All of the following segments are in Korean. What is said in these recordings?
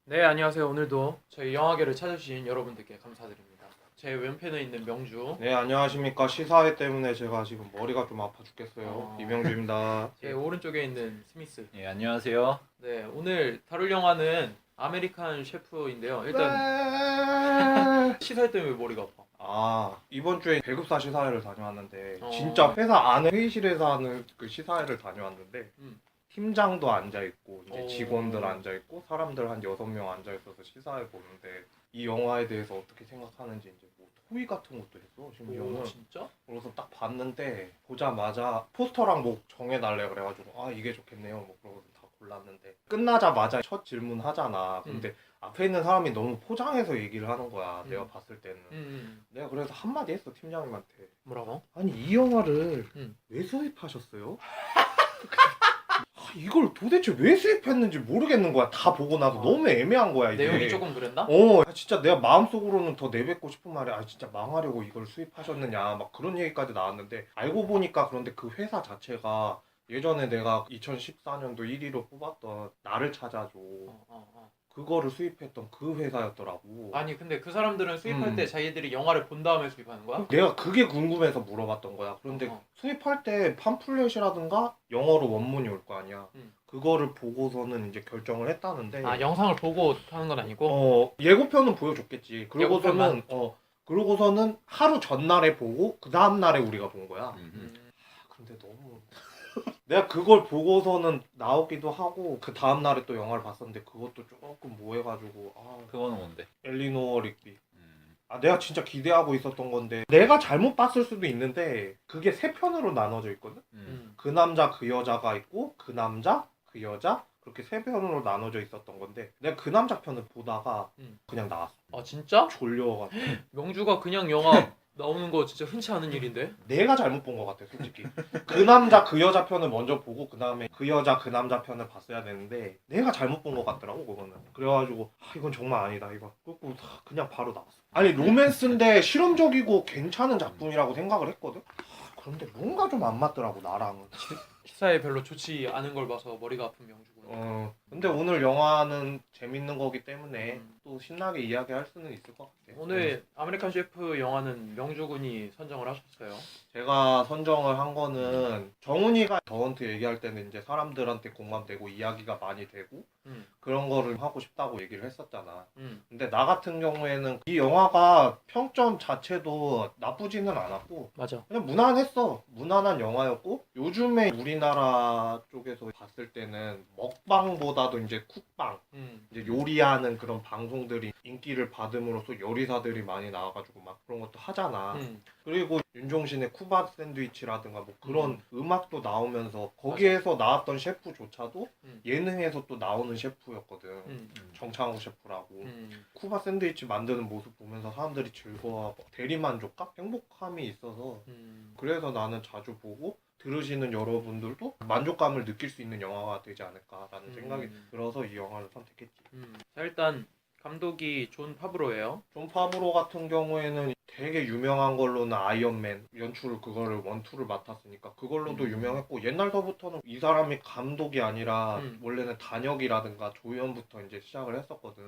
네, 안녕하세요. 오늘도 저희 영화계를 찾아주신 여러분들께 감사드립니다. 제 왼편에 있는 명주, 네, 안녕하십니까. 시사회 때문에 제가 지금 머리가 좀 아파 죽겠어요. 이명주입니다. 제 오른쪽에 있는 스미스. 예, 안녕하세요. 네, 오늘 다룰 영화는 아메리칸 셰프인데요. 일단 시사회 때문에 왜 머리가 아파? 이번 주에 배급사 시사회를 다녀왔는데 어. 진짜 회사 안에 회의실에서 하는 그 시사회를 다녀왔는데 음. 팀장도 앉아있고 이제 어. 직원들 앉아있고 사람들 한 6명 앉아있어서 시사회 보는데 이 영화에 대해서 어떻게 생각하는지 이제 뭐 토의 같은 것도 했어 심지어는. 오, 진짜? 그래서 딱 봤는데 보자마자 포스터랑 뭐 정해달래 그래가지고 이게 좋겠네요 뭐 그러고 다 골랐는데 끝나자마자 첫 질문 하잖아. 근데 앞에 있는 사람이 너무 포장해서 얘기를 하는 거야. 내가 봤을 때는. 내가 그래서 한마디 했어 팀장님한테. 뭐라고? 아니 이 영화를 왜 수입하셨어요? 이걸 도대체 왜 수입했는지 모르겠는 거야. 다 보고 나서 너무 애매한 거야 이게. 내용이 조금 그랬나? 진짜 내가 마음속으로는 더 내뱉고 싶은 말이 진짜 망하려고 이걸 수입하셨느냐 막 그런 얘기까지 나왔는데 알고 보니까 그런데 그 회사 자체가 예전에 내가 2014년도 1위로 뽑았던 나를 찾아줘 그거를 수입했던 그 회사였더라고. 아니 근데 그 사람들은 수입할 때 자기들이 영화를 본 다음에 수입하는 거야? 내가 그게 궁금해서 물어봤던 거야. 그런데 수입할 때 팜플렛이라든가 영어로 원문이 올 거 아니야. 그거를 보고서는 이제 결정을 했다는데. 영상을 보고 하는 건 아니고? 예고편은 보여줬겠지. 그러고서는 하루 전날에 보고 그 다음날에 우리가 본 거야. 근데 너무 내가 그걸 보고서는 나오기도 하고 그 다음날에 또 영화를 봤었는데 그것도 조금 뭐해가지고 그거는 뭔데? 엘리노어 릭비. 내가 진짜 기대하고 있었던 건데 내가 잘못 봤을 수도 있는데 그게 세 편으로 나눠져 있거든. 그 남자 그 여자가 있고 그 남자 그 여자 그렇게 세 편으로 나눠져 있었던 건데 내가 그 남자 편을 보다가 그냥 나왔어. 진짜? 졸려가지고. 명주가 그냥 영화 나오는 거 진짜 흔치 않은 일인데? 내가 잘못 본 것 같아 솔직히. 그 남자 그 여자 편을 먼저 보고 그 다음에 그 여자 그 남자 편을 봤어야 되는데 내가 잘못 본 것 같더라고 그거는. 그래가지고 이건 정말 아니다 이거. 그리고 그냥 바로 나왔어. 아니 로맨스인데 실험적이고 괜찮은 작품이라고 생각을 했거든. 그런데 뭔가 좀 안 맞더라고 나랑은. 시사에 별로 좋지 않은 걸 봐서 머리가 아픈 명주군. 근데 오늘 영화는 재밌는 거기 때문에 또 신나게 이야기할 수는 있을 것 같아요. 오늘 아메리칸 셰프 영화는 명주군이 선정을 하셨어요. 제가 선정을 한 거는 정훈이가 더헌트 얘기할 때는 이제 사람들한테 공감되고 이야기가 많이 되고 그런 거를 하고 싶다고 얘기를 했었잖아. 근데 나 같은 경우에는 이 영화가 평점 자체도 나쁘지는 않았고 맞아. 그냥 무난했어. 무난한 영화였고 요즘에 우리나라 쪽에서 봤을 때는 먹방보다도 이제 쿡방 이제 요리하는 그런 방송들이 인기를 받음으로써 요리사들이 많이 나와가지고 막 그런 것도 하잖아. 그리고 윤종신의 쿠바 샌드위치라든가 뭐 그런 음악도 나오면서 거기에서 나왔던 셰프조차도 예능에서 또 나오는 셰프였거든. 정창호 셰프라고. 쿠바 샌드위치 만드는 모습 보면서 사람들이 즐거워하고 대리만족감? 행복함이 있어서 그래서 나는 자주 보고 들으시는 여러분들도 만족감을 느낄 수 있는 영화가 되지 않을까라는 생각이 들어서 이 영화를 선택했지. 자, 일단 감독이 존 파브로예요. 존 파브로 같은 경우에는 되게 유명한 걸로는 아이언맨 연출을 그거를 원투를 맡았으니까 그걸로도 유명했고 옛날서부터는 이 사람이 감독이 아니라 원래는 단역이라든가 조연부터 이제 시작을 했었거든.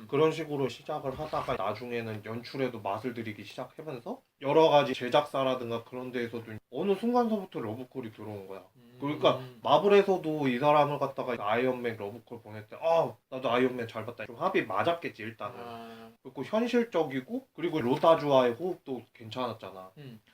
그런 식으로 시작을 하다가 나중에는 연출에도 맛을 들이기 시작하면서 여러 가지 제작사라든가 그런 데에서도 어느 순간서부터 러브콜이 들어온 거야. 그러니까 마블에서도 이 사람을 갖다가 아이언맨 러브콜 보낼 때 나도 아이언맨 잘 봤다. 좀 합이 맞았겠지 일단은. 그리고 현실적이고 그리고 로다주와의 호흡도 괜찮았잖아.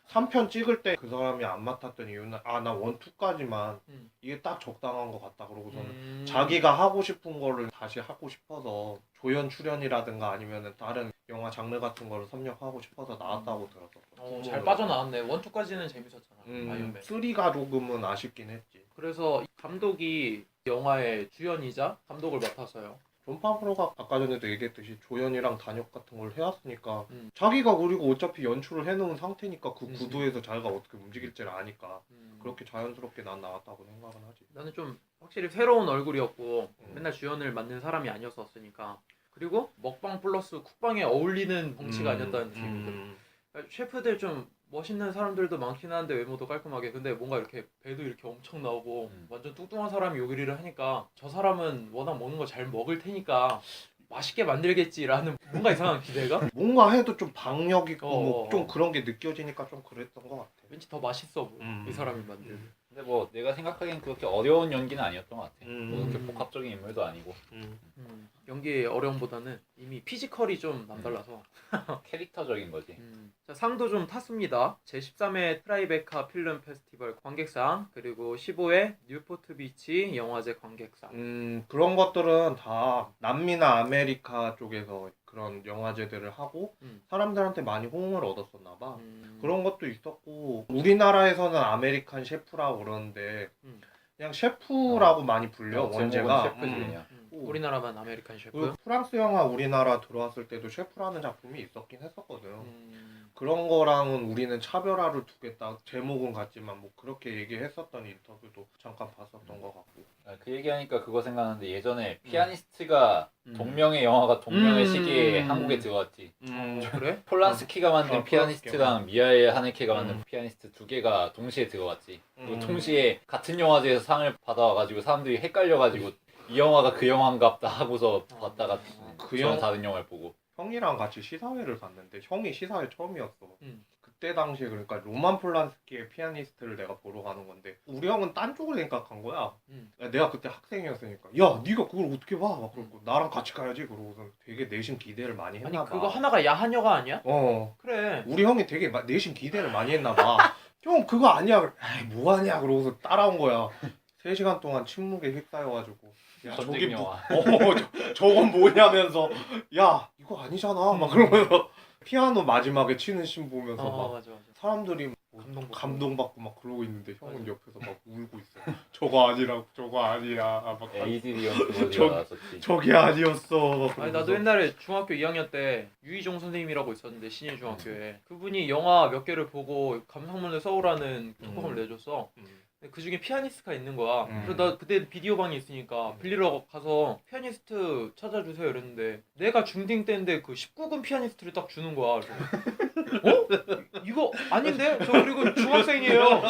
3편 찍을 때 그 사람이 안 맡았던 이유는 나 1, 2까지만 이게 딱 적당한 것 같다. 그러고서는 자기가 하고 싶은 거를 다시 하고 싶어서 조연 출연이라든가 아니면은 다른 영화 장르 같은 거를 섭렵하고 싶어서 나왔다고 들었어. 잘 빠져나왔네. 1, 2까지는 재밌었잖아. 아이언맨. 3가 조금은 아쉽긴 했지. 그래서 감독이 영화의 주연이자 감독을 맡아서요. 존 파브로가 아까 전에도 얘기했듯이 조연이랑 단역 같은 걸 해왔으니까 자기가 그리고 어차피 연출을 해놓은 상태니까 그 구도에서 자기가 어떻게 움직일지를 아니까 그렇게 자연스럽게 난 나왔다고 생각은 하지. 나는 좀 확실히 새로운 얼굴이었고 맨날 주연을 맡는 사람이 아니었으니까 그리고 먹방 플러스 쿡방에 어울리는 덩치가 아니었다는 느낌이 들어. 셰프들 좀 멋있는 사람들도 많긴 한데 외모도 깔끔하게 근데 뭔가 이렇게 배도 이렇게 엄청 나오고 완전 뚱뚱한 사람이 요리를 하니까 저 사람은 워낙 먹는 거 잘 먹을 테니까 맛있게 만들겠지라는 뭔가 이상한 기대가 뭔가 해도 좀 박력 있고 뭐 어. 좀 그런 게 느껴지니까 좀 그랬던 것 같아. 왠지 더 맛있어 보여. 이 사람이 만들면. 근데 뭐 내가 생각하기엔 그렇게 어려운 연기는 아니었던 것 같아. 뭐 그렇게 음. 복합적인 인물도 아니고 연기의 어려움보다는 이미 피지컬이 좀 남달라서 캐릭터적인 거지. 자, 상도 좀 탔습니다. 제13회 트라이베카 필름 페스티벌 관객상 그리고 15회 뉴포트 비치 영화제 관객상. 그런 것들은 다 남미나 아메리카 쪽에서 그런 영화제들을 하고 사람들한테 많이 호응을 얻었었나 봐. 그런 것도 있었고 우리나라에서는 아메리칸 셰프라고 그러는데 그냥 셰프라고 많이 불려 원제가. 셰프지 그냥. 우리나라만 아메리칸 셰프. 그리고 프랑스 영화 우리나라 들어왔을 때도 셰프라는 작품이 있었긴 했었거든. 그런 거랑은 우리는 차별화를 두겠다. 제목은 같지만 뭐 그렇게 얘기했었던 인터뷰도 잠깐 봤었던 것 같고. 그 얘기하니까 그거 생각나는데 예전에 피아니스트가 동명의 영화가 동명의 시기에 한국에 들어왔지. 그래? 폴란스키가 만든 어, 피아니스트랑 미하엘 하네케가 만든 피아니스트 두 개가 동시에 들어왔지. 그리고 동시에 같은 영화제에서 상을 받아와가지고 사람들이 헷갈려가지고 이 영화가 그 영화인갑다 하고서 봤다가 그 전혀 영- 다른 영화를 보고. 형이랑 같이 시사회를 갔는데 형이 시사회 처음이었어. 그때 당시에 그러니까 로만 폴란스키의 피아니스트를 내가 보러 가는 건데 우리 형은 딴 쪽을 생각한 거야. 내가 그때 학생이었으니까 야 네가 그걸 어떻게 봐? 막 그러고 나랑 같이 가야지 그러고서 되게 내심 기대를 많이 아니 했나 봐. 그거 하나가 야한 여가 아니야? 그래. 그래. 우리 형이 되게 내심 기대를 많이 했나 봐. 형 그거 아니야. 에이 뭐하냐 그러고서 따라온 거야. 3시간 동안 침묵에 휩싸여가지고 야 저기 전쟁 영화. 저건 뭐냐면서 야 이거 아니잖아 막 그러면서 피아노 마지막에 치는 씬 보면서 막 맞아. 사람들이 감동받고 막 그러고 있는데 형은 맞아. 옆에서 막 울고 있어. 저거 아니라고 저거 아니야 막 에이드리언 그거가 저- 나왔었지. 저게 아니었어 막 아니 그러면서. 나도 옛날에 중학교 2학년 때 유희종 선생님이라고 있었는데 신일 중학교에 그분이 영화 몇 개를 보고 감상문을 써오라는 독후감을 내줬어. 근데 그 중에 피아니스트가 있는 거야. 그래서 나 그때 비디오 방이 있으니까 빌리러 가서 피아니스트 찾아주세요 이랬는데 내가 중딩 때인데 그 19금 피아니스트를 딱 주는 거야. 그래서 이거 아닌데? 저 그리고 중학생이에요.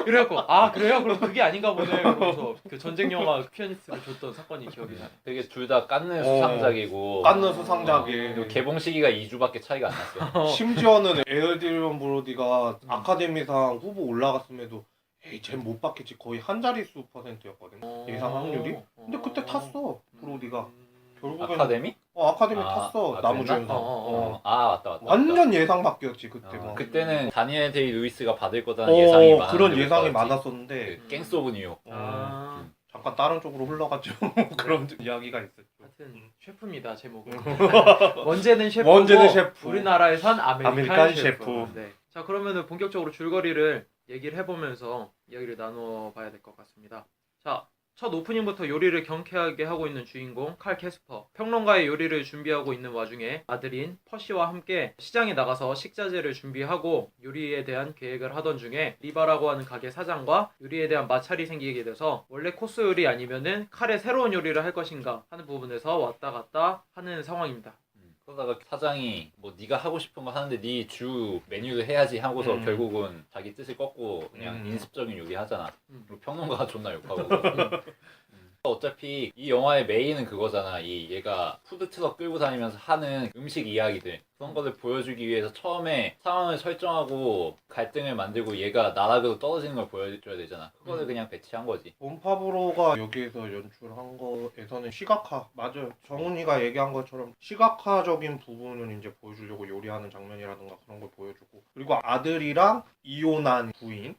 이래갖고 아 그래요? 그럼 그게 아닌가 보네. 그러면서 그 전쟁 영화 피아니스트를 줬던 사건이 기억이 나네. 되게 둘 다 깐느 수상작이고 깐느 수상작이 그리고 개봉 시기가 2주밖에 차이가 안 났어. 심지어는 에드리언 브로디가 아카데미상 후보 올라갔음에도 에이 쟤 못 받겠지 거의 한 자릿수 %였거든 예상 확률이. 근데 그때 탔어 브로디가. 결국엔 아카데미? 아카데미 아, 탔어 아, 나무주연상. 그랬나? 아 맞다. 완전 예상 밖이었지 그때 막. 그때는 다니엘 데이 루이스가 받을 거다는 예상이 많았는데 그런 못 예상이 받았지. 많았었는데 그 갱스 오브 뉴욕. 잠깐 다른 쪽으로 흘러갔죠. 그런 이야기가 있었죠. 하여튼 셰프입니다 제목은. 원제는 셰프고 원제는 셰프. 우리나라에선 아메리칸 아메리칸 셰프. 셰프. 네. 자 그러면은 본격적으로 줄거리를 얘기를 해보면서 이야기를 나눠봐야 될 것 같습니다. 자 첫 오프닝부터 요리를 경쾌하게 하고 있는 주인공 칼 캐스퍼. 평론가의 요리를 준비하고 있는 와중에 아들인 퍼시와 함께 시장에 나가서 식자재를 준비하고 요리에 대한 계획을 하던 중에 리바라고 하는 가게 사장과 요리에 대한 마찰이 생기게 돼서 원래 코스 요리 아니면은 칼의 새로운 요리를 할 것인가 하는 부분에서 왔다 갔다 하는 상황입니다. 그러다가 사장이 뭐 네가 하고 싶은 거 하는데 네 주 메뉴를 해야지 하고서 결국은 자기 뜻을 꺾고 그냥 인습적인 요리 하잖아. 그리고 평론가가 존나 욕하고. 어차피 이 영화의 메인은 그거잖아. 이 얘가 푸드트럭 끌고 다니면서 하는 음식 이야기들 그런 거를 보여주기 위해서 처음에 상황을 설정하고 갈등을 만들고 얘가 나락으로 떨어지는 걸 보여줘야 되잖아. 그거를 그냥 배치한 거지. 본파브로가 여기에서 연출한 거에서는 시각화 맞아요. 정훈이가 얘기한 것처럼 시각화적인 부분은 이제 보여주려고 요리하는 장면이라든가 그런 걸 보여주고 그리고 아들이랑 이혼한 부인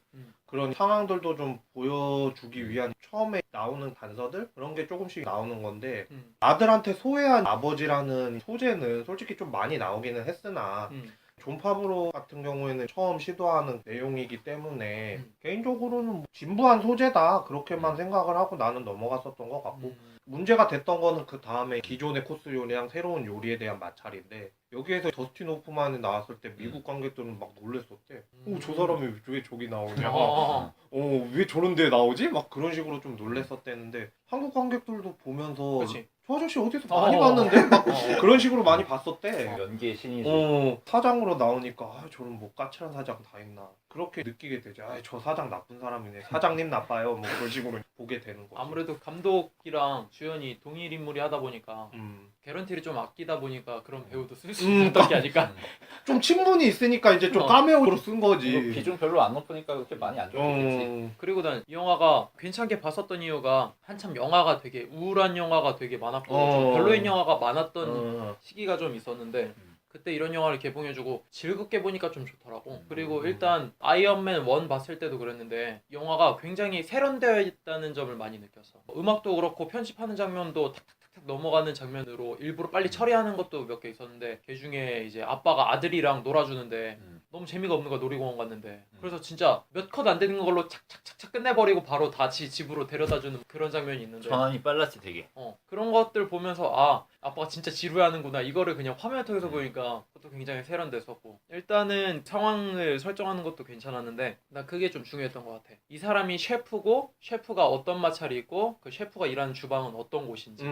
그런 상황들도 좀 보여주기 위한 처음에 나오는 단서들 그런 게 조금씩 나오는 건데 아들한테 소외한 아버지라는 소재는 솔직히 좀 많이 나오기는 했으나 존 파브로 같은 경우에는 처음 시도하는 내용이기 때문에 개인적으로는 뭐 진부한 소재다 그렇게만 생각을 하고 나는 넘어갔었던 것 같고 문제가 됐던 거는 그 다음에 기존의 코스 요리랑 새로운 요리에 대한 마찰인데 여기에서 저스틴 호프만이 나왔을 때 미국 관객들은 막 놀랬었대. 저 사람이 왜 저기 나오냐. 왜 저런 데에 나오지? 막 그런 식으로 좀 놀랬었대는데 한국 관객들도 보면서 그치. 저 아저씨 어디서 많이 봤는데? 막 그런 식으로 많이 네. 봤었대. 연기의 신이지. 사장으로 나오니까 저런 뭐 까칠한 사장 다 있나 그렇게 느끼게 되죠. 저 사장 나쁜 사람이네. 사장님 나빠요. 뭐 그런 식으로 보게 되는 거지. 아무래도 감독이랑 주연이 동일 인물이 하다 보니까 개런티를 좀 아끼다 보니까 그런 배우도 쓸 수 있었던 게 아닐까. 좀 친분이 있으니까 이제 좀 카메오로 쓴 거지. 그리고 비중 별로 안 높으니까 그렇게 많이 안 좋겠지. 그리고 난 이 영화가 괜찮게 봤었던 이유가 한참 영화가 되게 우울한 영화가 되게 많았고 좀 별로인 영화가 많았던 시기가 좀 있었는데 그때 이런 영화를 개봉해주고 즐겁게 보니까 좀 좋더라고. 그리고 일단 아이언맨 1 봤을 때도 그랬는데 영화가 굉장히 세련되어 있다는 점을 많이 느꼈어. 음악도 그렇고 편집하는 장면도 탁탁탁탁 넘어가는 장면으로 일부러 빨리 처리하는 것도 몇 개 있었는데 그 중에 이제 아빠가 아들이랑 놀아주는데 너무 재미가 없는 거야. 놀이공원 갔는데 그래서 진짜 몇 컷 안 되는 걸로 착착착착 끝내버리고 바로 다시 집으로 데려다주는 그런 장면이 있는데 전환이 빨랐지 되게. 그런 것들 보면서 아 아빠가 진짜 지루해하는구나 이거를 그냥 화면을 통해서 보니까 그것도 굉장히 세련됐었고 일단은 상황을 설정하는 것도 괜찮았는데 나 그게 좀 중요했던 것 같아. 이 사람이 셰프고 셰프가 어떤 마찰이 있고 그 셰프가 일하는 주방은 어떤 곳인지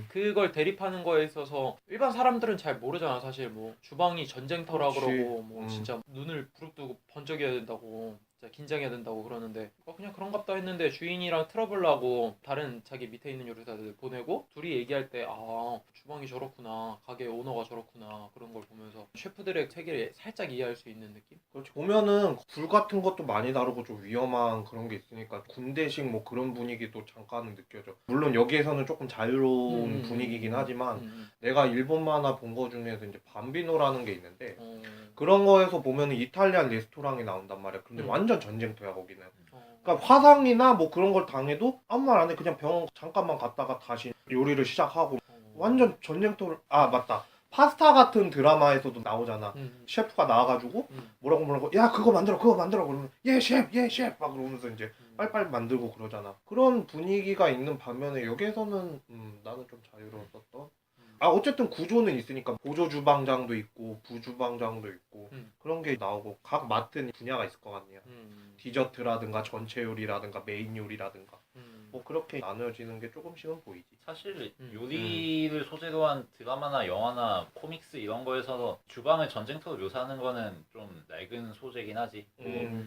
그걸 대립하는 거에 있어서 일반 사람들은 잘 모르잖아. 사실 뭐 주방이 전쟁터라 그렇지. 그러고 뭐 진짜 눈을 부릅뜨고 번쩍여야 된다고 진짜 긴장해야 된다고 그러는데 그냥 그런갑다 했는데 주인이랑 트러블 나고 다른 자기 밑에 있는 요리사들 보내고 둘이 얘기할 때 아 주방이 저렇구나 가게 오너가 저렇구나 그런 걸 보면서 셰프들의 세계를 살짝 이해할 수 있는 느낌? 그렇지. 보면은 불 같은 것도 많이 다루고 좀 위험한 그런 게 있으니까 군대식 뭐 그런 분위기도 잠깐은 느껴져. 물론 여기에서는 조금 자유로운 분위기긴 하지만 내가 일본 만화 본 거 중에서 이제 밤비노라는 게 있는데 그런 거에서 보면은 이탈리안 레스토랑이 나온단 말이야. 근데 완전 전쟁터야 거기는. 그러니까 화상이나 뭐 그런 걸 당해도 아무 말 안 해. 그냥 병원 잠깐만 갔다가 다시 요리를 시작하고 완전 전쟁터를 아 맞다. 파스타 같은 드라마에서도 나오잖아. 셰프가 나와가지고 뭐라고 야 그거 만들어 그러면 예 셰프 막 그러면서 이제 빨리빨리 만들고 그러잖아. 그런 분위기가 있는 반면에 여기에서는 나는 좀 자유로웠었던. 아 어쨌든 구조는 있으니까 보조 주방장도 있고 부주방장도 있고 그런 게 나오고 각 맡은 분야가 있을 것 같네요. 디저트라든가 전체 요리라든가 메인 요리라든가 뭐 그렇게 나눠지는 게 조금씩은 보이지. 사실 요리를 소재로 한 드라마나 영화나 코믹스 이런 거에서 주방을 전쟁터로 묘사하는 거는 좀 낡은 소재긴 하지.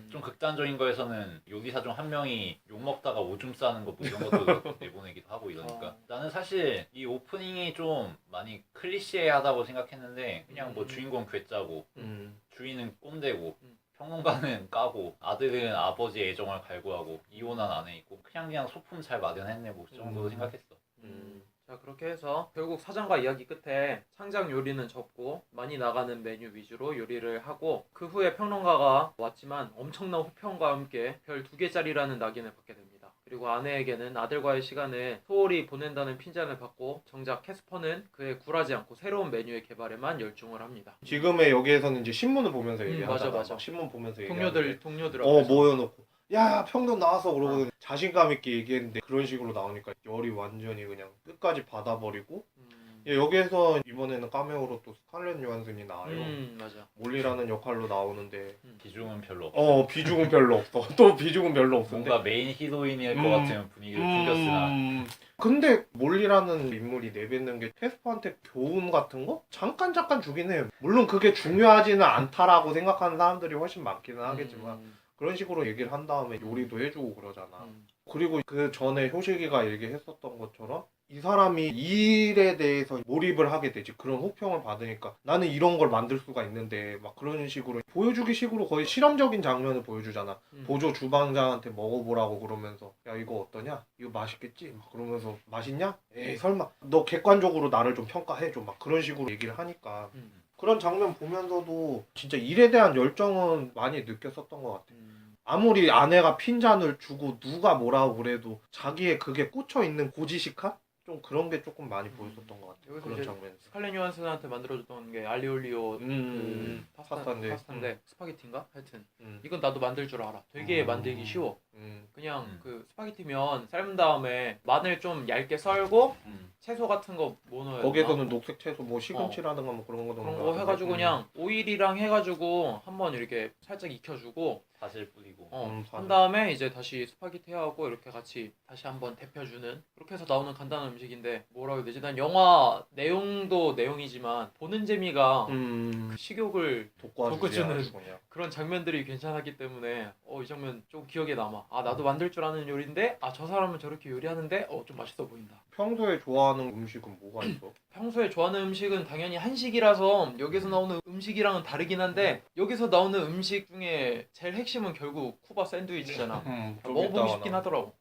좀 극단적인 거에서는 요리사 중 한 명이 욕 먹다가 오줌 싸는 거 뭐 이런 것도 내보내기도 하고 이러니까 나는 사실 이 오프닝이 좀 많이 클리셰하다고 생각했는데 그냥 뭐 주인공 괴짜고 주인은 꼰대고 평론가는 까고 아들은 아버지의 애정을 갈구하고 이혼한 아내 있고 그냥 소품 잘 마련했네 뭐 그 정도로 생각했어. 자 그렇게 해서 결국 사장과 이야기 끝에 창작 요리는 접고 많이 나가는 메뉴 위주로 요리를 하고 그 후에 평론가가 왔지만 엄청난 호평과 함께 별 2개짜리라는 낙인을 받게 됩니다. 그리고 아내에게는 아들과의 시간을 소홀히 보낸다는 핀잔을 받고 정작 캐스퍼는 그에 굴하지 않고 새로운 메뉴의 개발에만 열중을 합니다. 지금의 여기에서는 이제 신문을 보면서 얘기하잖아. 맞아. 신문 보면서 동료들 앞에서 모여놓고 야 평균 나와서 그러고 자신감 있게 얘기했는데 그런 식으로 나오니까 열이 완전히 그냥 끝까지 받아버리고 예, 여기에서 이번에는 카메오로 또 스칼렛 요한슨이 나와요. 맞아. 몰리라는 역할로 나오는데 비중은 별로 없어. 비중은 별로 없어. 또 비중은 별로 없는데 뭔가 메인 히로인일 것 같은 분위기를 풍겼으나 근데 몰리라는 인물이 내뱉는 게 캐스퍼한테 교훈 같은 거? 잠깐 주긴 해요. 물론 그게 중요하지는 않다라고 생각하는 사람들이 훨씬 많기는 하겠지만 그런 식으로 얘기를 한 다음에 요리도 해주고 그러잖아. 그리고 그 전에 효식이가 얘기했었던 것처럼 이 사람이 이 일에 대해서 몰입을 하게 되지. 그런 호평을 받으니까 나는 이런 걸 만들 수가 있는데 막 그런 식으로 보여주기 식으로 거의 실험적인 장면을 보여주잖아. 보조 주방장한테 먹어보라고 그러면서 야 이거 어떠냐? 이거 맛있겠지? 막 그러면서 맛있냐? 에이 설마 너 객관적으로 나를 좀 평가해줘. 막 그런 식으로 얘기를 하니까 그런 장면 보면서도 진짜 일에 대한 열정은 많이 느꼈었던 것 같아. 아무리 아내가 핀잔을 주고 누가 뭐라고 그래도 자기의 그게 꽂혀있는 고지식한? 좀 그런 게 조금 많이 보였었던 것 같아요. 그런 장면에서. 스칼렛 요한슨한테 만들어줬던 게 알리올리오 그 파스타인데 스파게티인가? 하여튼 이건 나도 만들 줄 알아. 되게 만들기 쉬워. 그냥 그 스파게티면 삶은 다음에 마늘 좀 얇게 썰고 채소 같은 거 뭐 넣어야 되나? 거기에서는 녹색 채소 뭐 시금치라든가 뭐 그런 거 해가지고 그냥 오일이랑 해가지고 한번 이렇게 살짝 익혀주고 바질 뿌리고. 한 다음에 이제 다시 스파게티하고 이렇게 같이 다시 한번 데펴주는 그렇게 해서 나오는 간단한 음식인데 뭐라고 해야 되지? 난 영화 내용도 내용이지만 보는 재미가 그 식욕을 돋궈주는 그런 장면들이 괜찮았기 때문에 이 장면 좀 기억에 남아. 아 나도 만들 줄 아는 요리인데 저 사람은 저렇게 요리하는데 좀 맛있어 보인다. 평소에 좋아하는 음식은 뭐가 있어? 평소에 좋아하는 음식은 당연히 한식이라서 여기서 나오는 음식이랑은 다르긴 한데 여기서 나오는 음식 중에 제일 핵심은 결국 쿠바 샌드위치잖아. 먹어보고 싶긴 하더라고.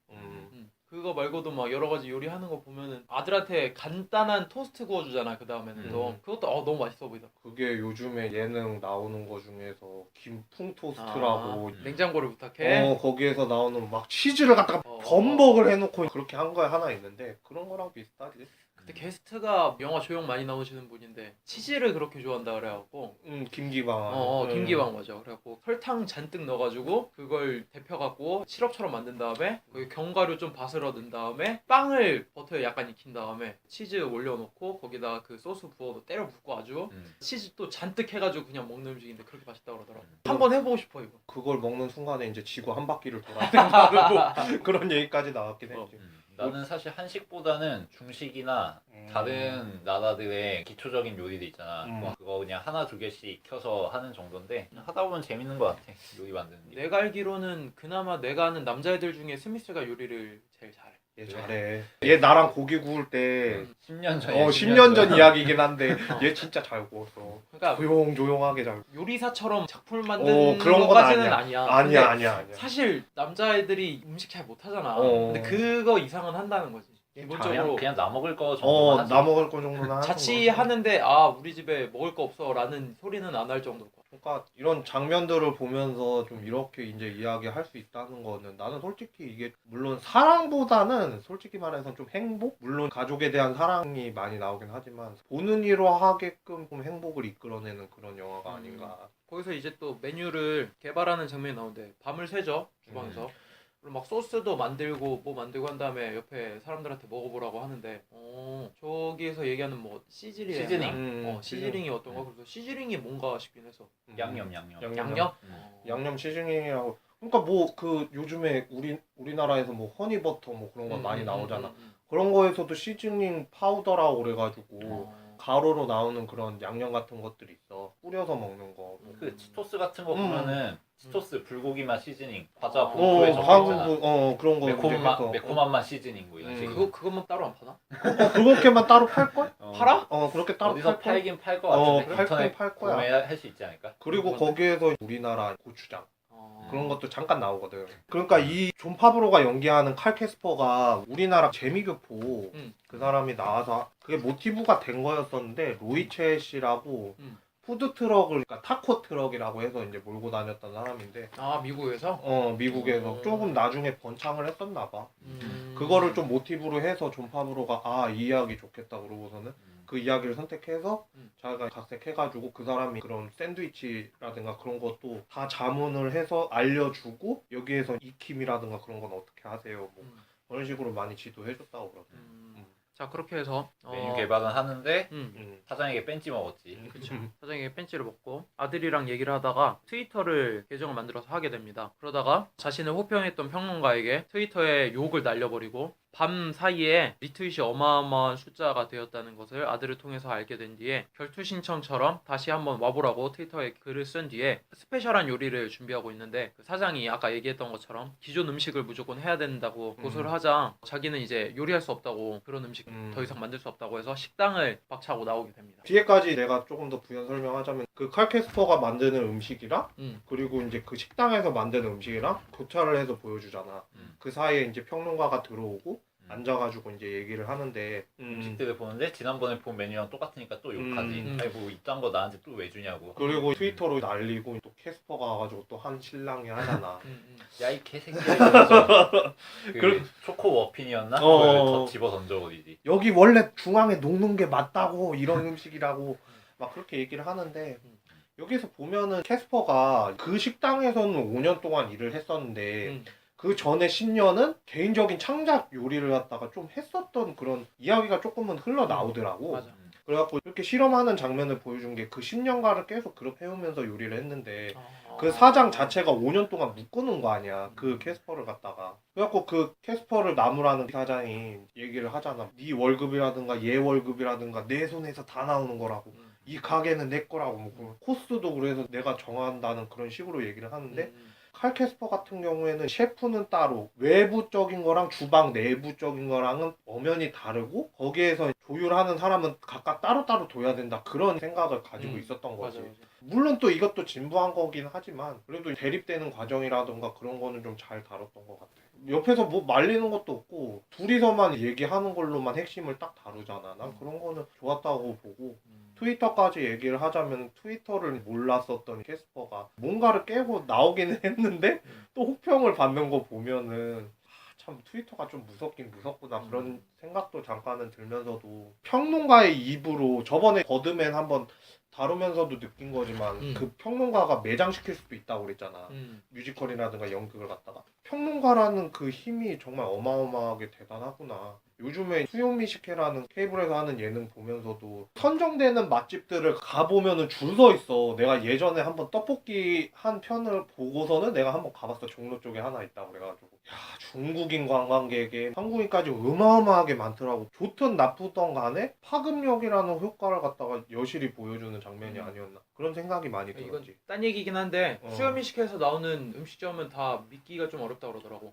그거 말고도 막 여러 가지 요리하는 거 보면은 아들한테 간단한 토스트 구워주잖아. 그 다음에는 또 그것도 너무 맛있어 보이다. 그게 요즘에 예능 나오는 거 중에서 김풍 토스트라고 냉장고를 부탁해. 거기에서 나오는 막 치즈를 갖다가 범벅을 해놓고 그렇게 한 거에 하나 있는데 그런 거랑 비슷하지. 그때 게스트가 영화 조용 많이 나오시는 분인데 치즈를 그렇게 좋아한다 그래갖고 김기방 김기방 맞아. 그래갖고 설탕 잔뜩 넣어가지고 그걸 데펴갖고 시럽처럼 만든 다음에 거기 견과류 좀 밭을 얻은 다음에 빵을 버터에 약간 익힌 다음에 치즈 올려놓고 거기다가 그 소스 부어서 때려 붓고 아주 치즈 또 잔뜩 해가지고 그냥 먹는 음식인데 그렇게 맛있다고 그러더라고. 한번 해보고 싶어 이거. 그걸 먹는 순간에 이제 지구 한 바퀴를 돌아야 된다는 뭐 그런 얘기까지 나왔긴 했지. 나는 사실 한식보다는 중식이나 다른 나라들의 기초적인 요리들 있잖아. 그거 그냥 하나 두 개씩 익혀서 하는 정도인데 하다 보면 재밌는 것 같아. 요리 만드는 게. 내가 알기로는 그나마 내가 아는 남자애들 중에 스미스가 요리를 제일 잘해. 얘 잘해. 얘 나랑 고기 구울 때 10년 전이야. 10년 전 이야기긴 한데 얘 진짜 잘 구웠어. 그러니까 조용하게 잘. 요리사처럼 작품을 만드는 그런 건 것까지는 아니야. 아니야. 사실 남자애들이 음식 잘 못하잖아. 근데 그거 이상은 한다는 거지. 기본적으로 그냥 나 먹을 거 정도만 하지. 나 먹을 거 정도는 하는 자취하는데 우리 집에 먹을 거 없어라는 소리는 안 할 정도고. 그러니까 이런 장면들을 보면서 좀 이렇게 이제 이야기할 수 있다는 거는 나는 솔직히 이게 물론 사랑보다는 솔직히 말해서 좀 행복? 물론 가족에 대한 사랑이 많이 나오긴 하지만 보는 이로 하게끔 좀 행복을 이끌어내는 그런 영화가 아닌가. 거기서 이제 또 메뉴를 개발하는 장면이 나오는데 밤을 새죠 주방에서. 그리고 막 소스도 만들고 뭐 만들고 한 다음에 옆에 사람들한테 먹어보라고 하는데 저기에서 얘기하는 뭐 시즈링 시즈링이 어떤 거 그래서 시즈링이 뭔가 싶긴 해서 양념. 양념 시즈닝이라고. 그러니까 뭐 그 요즘에 우리나라에서 뭐 허니버터 뭐 그런 거 많이 나오잖아. 그런 거에서도 시즈닝 파우더라고 그래가지고 가루로 나오는 그런 양념 같은 것들이 있어. 뿌려서 먹는 거. 그 치토스 같은 거 보면은 치토스 불고기 맛 시즈닝, 과자 봉투에 적혀있잖아. 그런 거 매콤한 맛 시즈닝 뭐 이런 식으로. 그것만 따로 안 파나? 그렇게만 따로 팔걸? 팔아? 그렇게 따로 어디서 팔긴 팔 거 같은데 인터넷 팔 거야. 구매할 수 있지 않을까? 그리고 거기에서 우리나라 고추장 그런 것도 잠깐 나오거든. 그러니까 이 존 파브로가 연기하는 칼 캐스퍼가 우리나라 재미교포 그 사람이 나와서 그게 모티브가 된 거였었는데 로이체 씨라고 푸드트럭을 그러니까 타코 트럭이라고 해서 이제 몰고 다녔던 사람인데 미국에서? 미국에서 조금 나중에 번창을 했었나 봐. 그거를 좀 모티브로 해서 존 파브로가 이 이야기 좋겠다 그러고서는 그 이야기를 선택해서 자기가 각색해가지고 그 사람이 그런 샌드위치라든가 그런 것도 다 자문을 해서 알려주고 여기에서 익힘이라든가 그런 건 어떻게 하세요 뭐 그런 식으로 많이 지도해줬다고 그러더라고요. 자 그렇게 해서 메뉴 개발은 하는데 사장에게 뺀지 먹었지. 그렇죠. 사장에게 뺀지를 먹고 아들이랑 얘기를 하다가 트위터를 계정을 만들어서 하게 됩니다. 그러다가 자신을 호평했던 평론가에게 트위터에 욕을 날려버리고 밤 사이에 리트윗이 어마어마한 숫자가 되었다는 것을 아들을 통해서 알게 된 뒤에 결투 신청처럼 다시 한번 와보라고 트위터에 글을 쓴 뒤에 스페셜한 요리를 준비하고 있는데 그 사장이 아까 얘기했던 것처럼 기존 음식을 무조건 해야 된다고 고소를 하자 자기는 이제 요리할 수 없다고 그런 음식 더 이상 만들 수 없다고 해서 식당을 박차고 나오게 됩니다. 뒤에까지 내가 조금 더 부연 설명하자면 그 칼 캐스퍼가 만드는 음식이랑 그리고 이제 그 식당에서 만드는 음식이랑 교차를 해서 보여주잖아. 그 사이에 이제 평론가가 들어오고 앉아가지고 이제 얘기를 하는데 음식들을 보는데 지난번에 본 메뉴랑 똑같으니까 또 욕하지. 아니 뭐 이딴 거 나한테 또 왜 주냐고. 그리고 트위터로 날리고 또 캐스퍼가 와가지고 또 한 신랑이 하잖아. 야 이 개새끼야 이러면서 그 초코 머핀이었나? 그걸 더 집어 던져버리지. 여기 원래 중앙에 녹는 게 맞다고 이런 음식이라고 막 그렇게 얘기를 하는데 여기서 보면은 캐스퍼가 그 식당에서는 5년 동안 일을 했었는데 그 전에 10년은 개인적인 창작 요리를 갖다가 좀 했었던 그런 이야기가 조금은 흘러나오더라고. 맞아. 그래갖고 이렇게 실험하는 장면을 보여준 게 그 10년간을 계속 그룹 해오면서 요리를 했는데 그 사장 자체가 5년 동안 묶어놓은 거 아니야. 그 캐스퍼를 갖다가. 그래갖고 그 캐스퍼를 나무라는 사장이 얘기를 하잖아. 네 월급이라든가 얘 월급이라든가 내 손에서 다 나오는 거라고. 이 가게는 내 거라고. 뭐 코스도 그래서 내가 정한다는 그런 식으로 얘기를 하는데 칼 캐스퍼 같은 경우에는 셰프는 따로 외부적인 거랑 주방 내부적인 거랑은 엄연히 다르고 거기에서 조율하는 사람은 각각 따로따로 둬야 된다 그런 생각을 가지고 있었던 거지. 맞아. 물론 또 이것도 진부한 거긴 하지만 그래도 대립되는 과정이라던가 그런 거는 좀 잘 다뤘던 것 같아. 옆에서 뭐 말리는 것도 없고 둘이서만 얘기하는 걸로만 핵심을 딱 다루잖아. 난 그런 거는 좋았다고 보고 트위터까지 얘기를 하자면 트위터를 몰랐었던 캐스퍼가 뭔가를 깨고 나오기는 했는데 또 혹평을 받는 거 보면은 참 트위터가 좀 무섭긴 무섭구나 그런 생각도 잠깐은 들면서도 평론가의 입으로 저번에 버드맨 한번 다루면서도 느낀 거지만 그 평론가가 매장시킬 수도 있다고 그랬잖아. 뮤지컬이라든가 연극을 갖다가 평론가라는 그 힘이 정말 어마어마하게 대단하구나. 요즘에 수요미식회라는 케이블에서 하는 예능 보면서도 선정되는 맛집들을 가보면은 줄 서 있어. 내가 예전에 한번 떡볶이 한 편을 보고서는 내가 한번 가봤어. 종로 쪽에 하나 있다고 그래가지고 야 중국인 관광객에 한국인까지 어마어마하게 많더라고. 좋든 나쁘든 간에 파급력이라는 효과를 갖다가 여실히 보여주는 장면이 아니었나 그런 생각이 많이 이건 들었지. 딴 얘기긴 한데 어. 수요미식회에서 나오는 음식점은 다 믿기가 좀 어렵다 그러더라고.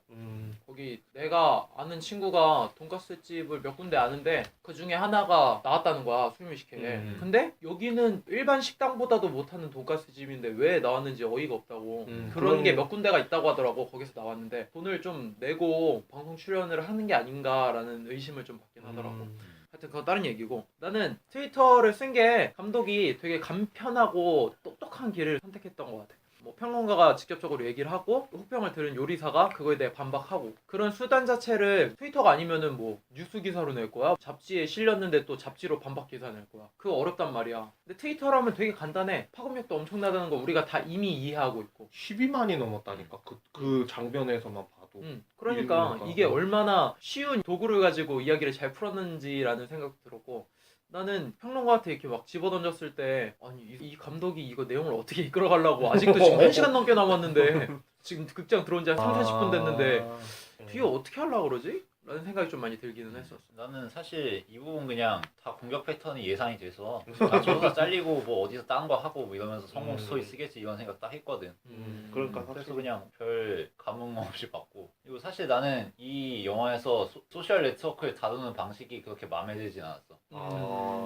거기 내가 아는 친구가 돈가스 집을 몇 군데 아는데 그 중에 하나가 나왔다는 거야 수요미식회에. 근데 여기는 일반 식당보다도 못하는 돈가스 집인데 왜 나왔는지 어이가 없다고. 그런 게 몇 군데가 있다고 하더라고. 거기서 나왔는데 돈을 좀 내고 방송 출연을 하는 게 아닌가라는 의심을 좀 받긴 하더라고. 하여튼 그건 다른 얘기고 나는 트위터를 쓴 게 감독이 되게 간편하고 똑똑한 길을 선택했던 것 같아. 뭐 평론가가 직접적으로 얘기를 하고 혹평을 들은 요리사가 그거에 대해 반박하고 그런 수단 자체를 트위터가 아니면은 뭐 뉴스 기사로 낼 거야. 잡지에 실렸는데 또 잡지로 반박 기사 낼 거야. 그거 어렵단 말이야. 근데 트위터라면 되게 간단해. 파급력도 엄청나다는 거 우리가 다 이미 이해하고 있고. 12만이 넘었다니까 그 장면에서만 봐도. 그러니까 이러니까. 이게 얼마나 쉬운 도구를 가지고 이야기를 잘 풀었는지라는 생각도 들었고 나는 평론가한테 이렇게 막 집어던졌을 때 아니 이 감독이 이거 내용을 어떻게 이끌어가려고 아직도 지금 1시간 넘게 남았는데 지금 극장 들어온 지 한 3, 40분 됐는데 뒤에 어떻게 하려고 그러지? 라는 생각이 좀 많이 들기는 했었어. 나는 사실 이 부분 그냥 다 공격 패턴이 예상이 돼서 아 저러다 잘리고 뭐 어디서 딴 거 하고 뭐 이러면서 성공 스토리 쓰겠지 이런 생각 딱 했거든. 그러니까 그래서 그냥 별 감흥 없이 봤고 그리고 사실 나는 이 영화에서 소셜 네트워크를 다루는 방식이 그렇게 마음에 들진 않았어.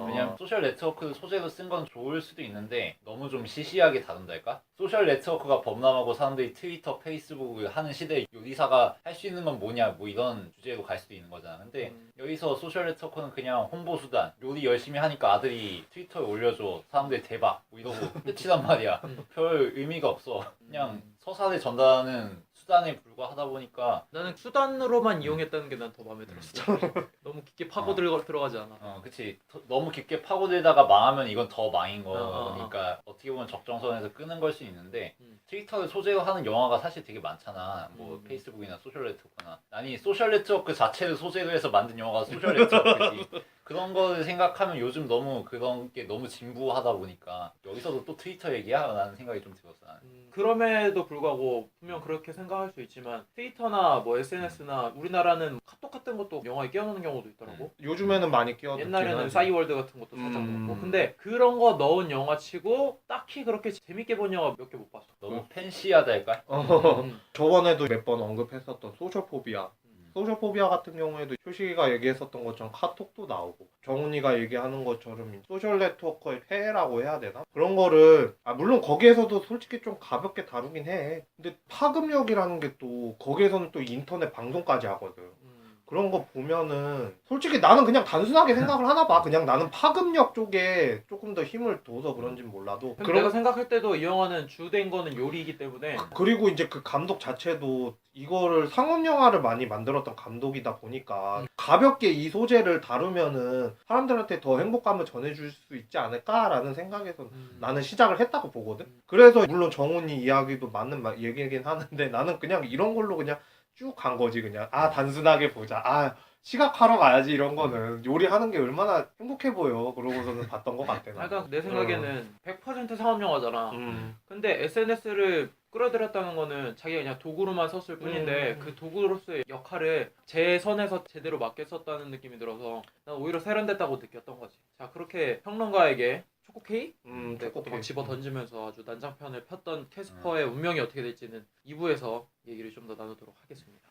왜냐면 소셜 네트워크를 소재로 쓴 건 좋을 수도 있는데 너무 좀 시시하게 다룬달까? 소셜 네트워크가 범람하고 사람들이 트위터, 페이스북을 하는 시대에 요리사가 할 수 있는 건 뭐냐 뭐 이런 주제로 갈 수도 있는 거잖아. 근데 여기서 소셜 네트워크는 그냥 홍보 수단. 요리 열심히 하니까 아들이 트위터에 올려줘. 사람들이 대박 뭐 이러고 끝이란 말이야. 별 의미가 없어. 그냥 서사를 전달하는 수단에 불과하다 보니까 나는 수단으로만 이용했다는 게 난 더 마음에 들었어. 너무 깊게 파고 들어가지 않아. 그치. 너무 깊게 파고들다가 망하면 이건 더 망인 거니까 어떻게 보면 적정선에서 끄는 걸 수 있는데 트위터를 소재로 하는 영화가 사실 되게 많잖아. 뭐 페이스북이나 소셜 네트워크나. 아니 소셜 네트워크 자체를 소재로 해서 만든 영화가 소셜 네트워크지. 그런 거를 생각하면 요즘 너무 그런 게 너무 진부하다 보니까 여기서도 또 트위터 얘기야? 라는 생각이 좀 들었어. 나는. 그럼에도 불구하고 분명 그렇게 생각할 수 있지만 트위터나 뭐 SNS나 우리나라는 카톡 같은 것도 영화에 끼워넣는 경우도 있더라고. 요즘에는 많이 끼워넣긴 옛날에는 하지. 싸이월드 같은 것도 살짝 넣고. 근데 그런 거 넣은 영화치고 딱히 그렇게 재밌게 본 영화 몇 개 못 봤어. 너무 팬시하달까? 저번에도 몇 번 언급했었던 소셜포비아. 소셜포비아 같은 경우에도 효식이가 얘기했었던 것처럼 카톡도 나오고 정훈이가 얘기하는 것처럼 소셜 네트워크의 폐해라고 해야 되나? 그런 거를 물론 거기에서도 솔직히 좀 가볍게 다루긴 해. 근데 파급력이라는 게 또 거기에서는 또 인터넷 방송까지 하거든. 그런 거 보면은 솔직히 나는 그냥 단순하게 생각을 하나 봐. 그냥 나는 파급력 쪽에 조금 더 힘을 둬서 그런진 몰라도 내가 생각할 때도 이 영화는 주된 거는 요리이기 때문에 그리고 이제 그 감독 자체도 이거를 상업 영화를 많이 만들었던 감독이다 보니까 가볍게 이 소재를 다루면은 사람들한테 더 행복감을 전해줄 수 있지 않을까라는 생각에서 나는 시작을 했다고 보거든. 그래서 물론 정훈이 이야기도 맞는 얘기긴 하는데 나는 그냥 이런 걸로 그냥 쭉 간 거지. 그냥 단순하게 보자. 시각하러 가야지 이런 거는 요리하는 게 얼마나 행복해 보여 그러고서는 봤던 것 같아. 나는. 약간 내 생각에는 100% 상업 영화잖아. 근데 SNS를 끌어들였다는 거는 자기가 그냥 도구로만 썼을 뿐인데 그 도구로서의 역할을 제 선에서 제대로 맡게 썼다는 느낌이 들어서 난 오히려 세련됐다고 느꼈던 거지. 자, 그렇게 평론가에게 초코 케이크? 네, 초코 그것도 막 케이크. 집어 던지면서 아주 난장판을 폈던 캐스퍼의 운명이 어떻게 될지는 2부에서 얘기를 좀 더 나누도록 하겠습니다.